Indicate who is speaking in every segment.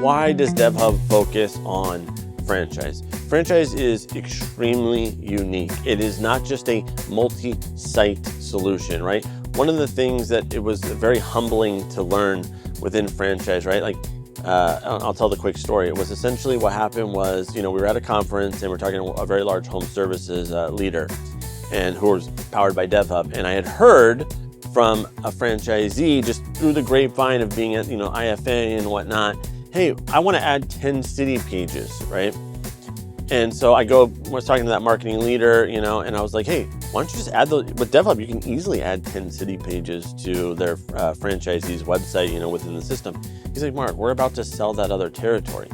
Speaker 1: why does DevHub focus on franchise? Franchise is extremely unique. It is not just a multi-site solution, right? One of the things that it was very humbling to learn within franchise, right? Like, I'll tell the quick story. It was essentially what happened was, we were at a conference and we're talking to a very large home services leader, and who was powered by DevHub. And I had heard from a franchisee just through the grapevine of being at, IFA and whatnot, hey, I want to add 10 city pages, right? And so I was talking to that marketing leader, and I was like, hey, why don't you just add with DevHub, you can easily add 10 city pages to their franchisee's website, within the system. He's like, Mark, we're about to sell that other territory.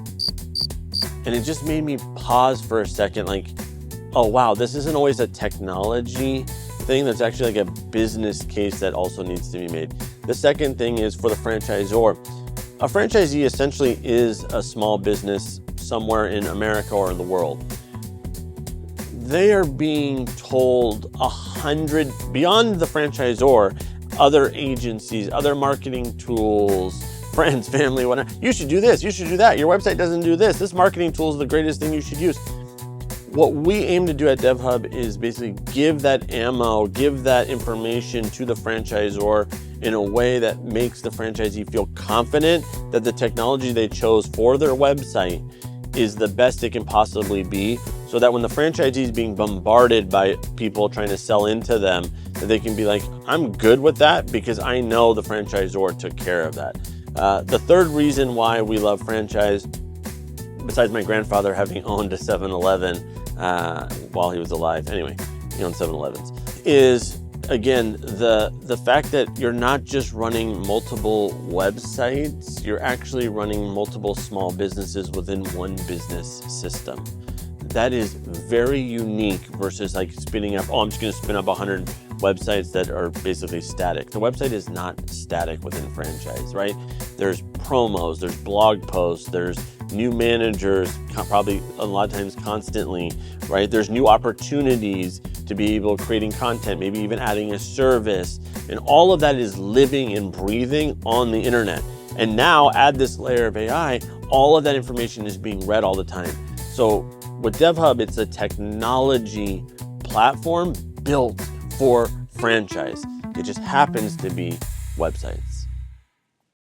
Speaker 1: And it just made me pause for a second, like, oh, wow, this isn't always a technology thing. There's actually like a business case that also needs to be made. The second thing is for the franchisor. A franchisee essentially is a small business somewhere in America or in the world. They are being told 100, beyond the franchisor, other agencies, other marketing tools, friends, family, whatever. You should do this, you should do that. Your website doesn't do this. This marketing tool is the greatest thing you should use. What we aim to do at DevHub is basically give that ammo, give that information to the franchisor in a way that makes the franchisee feel confident that the technology they chose for their website is the best it can possibly be, so that when the franchisee is being bombarded by people trying to sell into them, that they can be like, I'm good with that because I know the franchisor took care of that. The third reason why we love franchise, besides my grandfather having owned a 7-Eleven while he was alive, anyway, he owned 7-Elevens, is again, the fact that you're not just running multiple websites, you're actually running multiple small businesses within one business system. That is very unique versus like spinning up, I'm just gonna spin up 100 websites that are basically static. The website is not static within franchise, right? There's promos, there's blog posts, there's new managers, probably a lot of times constantly, right? There's new opportunities to be able creating content, maybe even adding a service. And all of that is living and breathing on the internet. And now add this layer of AI, all of that information is being read all the time. So with DevHub, it's a technology platform built for franchise. It just happens to be websites.